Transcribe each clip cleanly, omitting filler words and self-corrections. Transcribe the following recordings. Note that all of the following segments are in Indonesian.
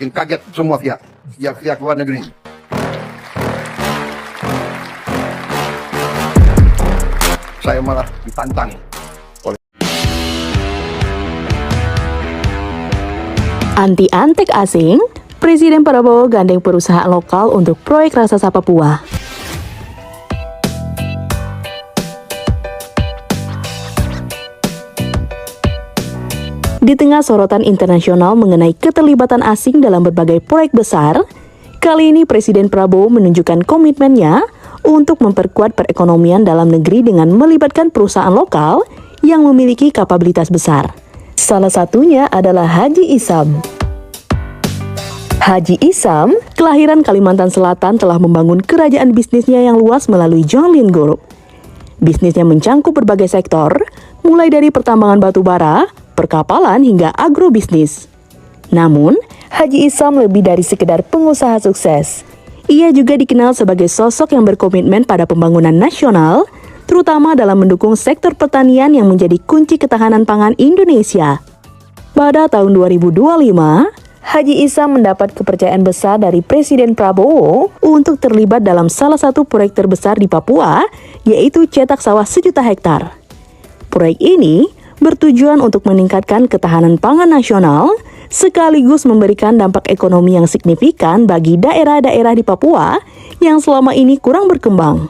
Bikin kaget semua pihak luar negeri. Saya malah ditantang. Anti-antek asing, Presiden Prabowo gandeng perusahaan lokal untuk proyek raksasa Papua. Di tengah sorotan internasional mengenai keterlibatan asing dalam berbagai proyek besar, kali ini Presiden Prabowo menunjukkan komitmennya untuk memperkuat perekonomian dalam negeri dengan melibatkan perusahaan lokal yang memiliki kapabilitas besar. Salah satunya adalah Haji Isam. Haji Isam, kelahiran Kalimantan Selatan, telah membangun kerajaan bisnisnya yang luas melalui Jonglin Group. Bisnisnya mencangkup berbagai sektor, mulai dari pertambangan batu bara, perkapalan hingga agrobisnis. Namun, Haji Isam lebih dari sekedar pengusaha sukses. Ia juga dikenal sebagai sosok yang berkomitmen pada pembangunan nasional, terutama dalam mendukung sektor pertanian yang menjadi kunci ketahanan pangan Indonesia. Pada tahun 2025, Haji Isam mendapat kepercayaan besar dari Presiden Prabowo untuk terlibat dalam salah satu proyek terbesar di Papua, yaitu cetak sawah 1 juta hektar. Proyek ini bertujuan untuk meningkatkan ketahanan pangan nasional, sekaligus memberikan dampak ekonomi yang signifikan bagi daerah-daerah di Papua yang selama ini kurang berkembang.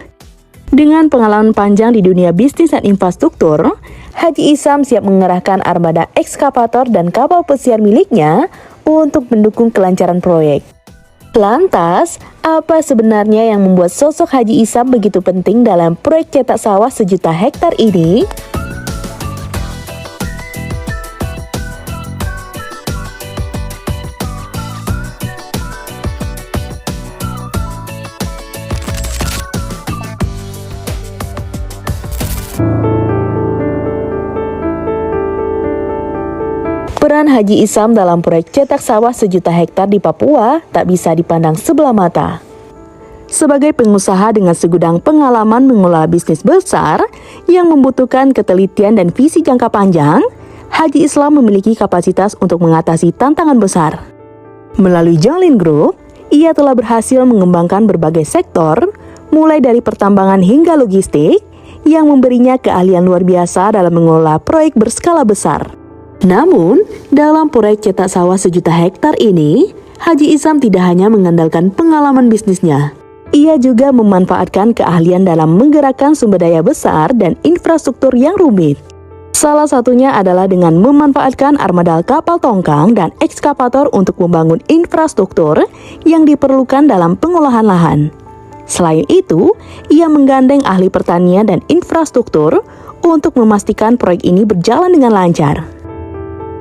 Dengan pengalaman panjang di dunia bisnis dan infrastruktur, Haji Isam siap mengerahkan armada ekskavator dan kapal pesiar miliknya untuk mendukung kelancaran proyek. Lantas, apa sebenarnya yang membuat sosok Haji Isam begitu penting dalam proyek cetak sawah 1 juta hektar ini? Peran Haji Isam dalam proyek cetak sawah 1 juta hektar di Papua tak bisa dipandang sebelah mata. Sebagai pengusaha dengan segudang pengalaman mengelola bisnis besar yang membutuhkan ketelitian dan visi jangka panjang, Haji Isam memiliki kapasitas untuk mengatasi tantangan besar. Melalui Jonglin Group, ia telah berhasil mengembangkan berbagai sektor, mulai dari pertambangan hingga logistik, yang memberinya keahlian luar biasa dalam mengelola proyek berskala besar. Namun, dalam proyek cetak sawah 1 juta hektar ini, Haji Isam tidak hanya mengandalkan pengalaman bisnisnya. Ia juga memanfaatkan keahlian dalam menggerakkan sumber daya besar dan infrastruktur yang rumit. Salah satunya adalah dengan memanfaatkan armada kapal tongkang dan ekskavator untuk membangun infrastruktur yang diperlukan dalam pengolahan lahan. Selain itu, ia menggandeng ahli pertanian dan infrastruktur untuk memastikan proyek ini berjalan dengan lancar.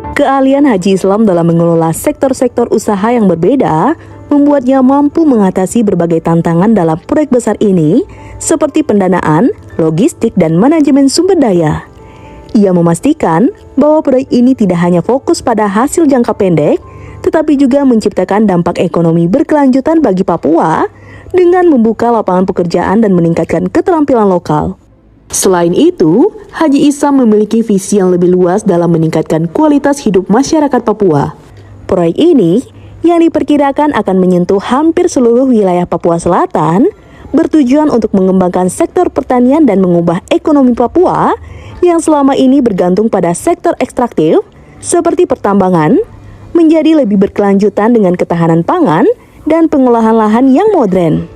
Keahlian Haji Isam dalam mengelola sektor-sektor usaha yang berbeda membuatnya mampu mengatasi berbagai tantangan dalam proyek besar ini, seperti pendanaan, logistik, dan manajemen sumber daya. Ia memastikan bahwa proyek ini tidak hanya fokus pada hasil jangka pendek, tetapi juga menciptakan dampak ekonomi berkelanjutan bagi Papua dengan membuka lapangan pekerjaan dan meningkatkan keterampilan lokal. Selain itu, Haji Isam memiliki visi yang lebih luas dalam meningkatkan kualitas hidup masyarakat Papua. Proyek ini, yang diperkirakan akan menyentuh hampir seluruh wilayah Papua Selatan, bertujuan untuk mengembangkan sektor pertanian dan mengubah ekonomi Papua yang selama ini bergantung pada sektor ekstraktif, seperti pertambangan, menjadi lebih berkelanjutan dengan ketahanan pangan dan pengolahan lahan yang modern.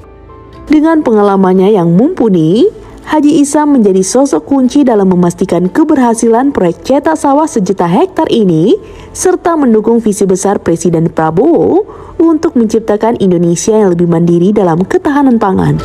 Dengan pengalamannya yang mumpuni, Haji Isam menjadi sosok kunci dalam memastikan keberhasilan proyek cetak sawah 1 juta hektar ini, serta mendukung visi besar Presiden Prabowo untuk menciptakan Indonesia yang lebih mandiri dalam ketahanan pangan.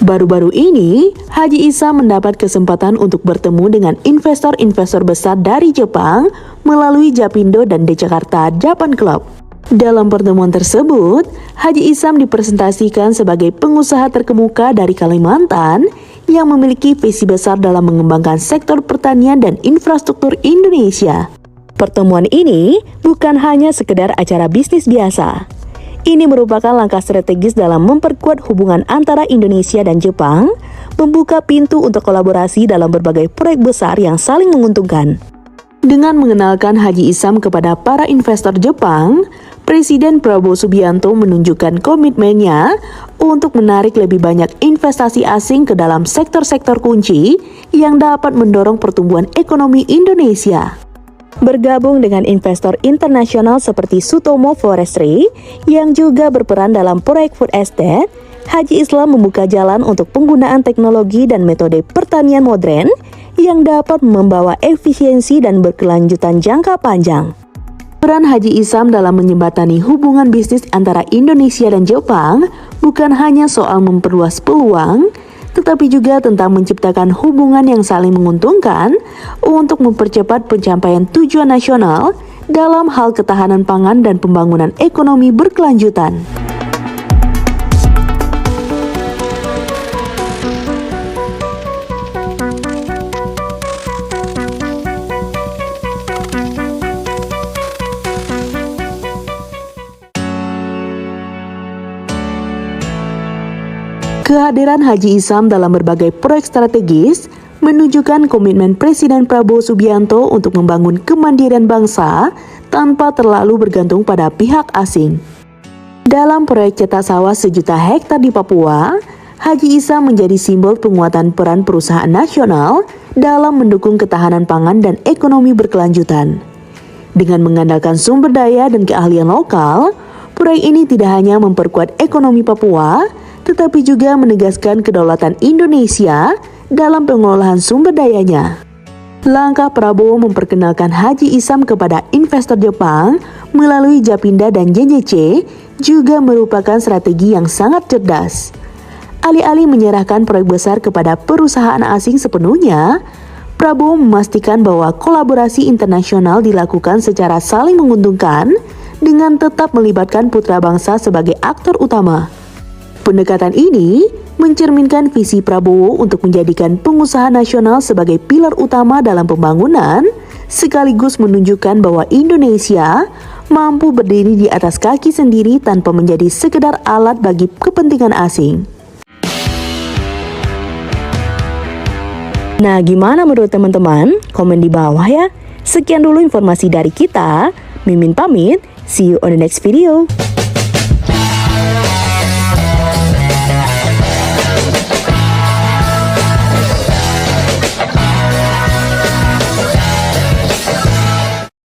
Baru-baru ini, Haji Isam mendapat kesempatan untuk bertemu dengan investor-investor besar dari Jepang melalui Japindo dan The Jakarta Japan Club. Dalam pertemuan tersebut, Haji Isam dipresentasikan sebagai pengusaha terkemuka dari Kalimantan yang memiliki visi besar dalam mengembangkan sektor pertanian dan infrastruktur Indonesia. Pertemuan ini bukan hanya sekedar acara bisnis biasa. Ini merupakan langkah strategis dalam memperkuat hubungan antara Indonesia dan Jepang, membuka pintu untuk kolaborasi dalam berbagai proyek besar yang saling menguntungkan. Dengan mengenalkan Haji Isam kepada para investor Jepang, Presiden Prabowo Subianto menunjukkan komitmennya untuk menarik lebih banyak investasi asing ke dalam sektor-sektor kunci yang dapat mendorong pertumbuhan ekonomi Indonesia. Bergabung dengan investor internasional seperti Sutomo Forestry yang juga berperan dalam proyek food estate, Haji Isam membuka jalan untuk penggunaan teknologi dan metode pertanian modern yang dapat membawa efisiensi dan berkelanjutan jangka panjang. Peran Haji Isam dalam menjembatani hubungan bisnis antara Indonesia dan Jepang bukan hanya soal memperluas peluang, tetapi juga tentang menciptakan hubungan yang saling menguntungkan untuk mempercepat pencapaian tujuan nasional dalam hal ketahanan pangan dan pembangunan ekonomi berkelanjutan. Kehadiran Haji Isam dalam berbagai proyek strategis menunjukkan komitmen Presiden Prabowo Subianto untuk membangun kemandirian bangsa tanpa terlalu bergantung pada pihak asing. Dalam proyek cetak sawah 1 juta hektar di Papua, Haji Isam menjadi simbol penguatan peran perusahaan nasional dalam mendukung ketahanan pangan dan ekonomi berkelanjutan. Dengan mengandalkan sumber daya dan keahlian lokal, proyek ini tidak hanya memperkuat ekonomi Papua, tetapi juga menegaskan kedaulatan Indonesia dalam pengelolaan sumber dayanya. Langkah Prabowo memperkenalkan Haji Isam kepada investor Jepang melalui Japinda dan JJC juga merupakan strategi yang sangat cerdas. Alih-alih menyerahkan proyek besar kepada perusahaan asing sepenuhnya, Prabowo memastikan bahwa kolaborasi internasional dilakukan secara saling menguntungkan dengan tetap melibatkan putra bangsa sebagai aktor utama. Pendekatan ini mencerminkan visi Prabowo untuk menjadikan pengusaha nasional sebagai pilar utama dalam pembangunan, sekaligus menunjukkan bahwa Indonesia mampu berdiri di atas kaki sendiri tanpa menjadi sekedar alat bagi kepentingan asing. Nah, gimana menurut teman-teman? Komen di bawah ya. Sekian dulu informasi dari kita. Mimin pamit, see you on the next video.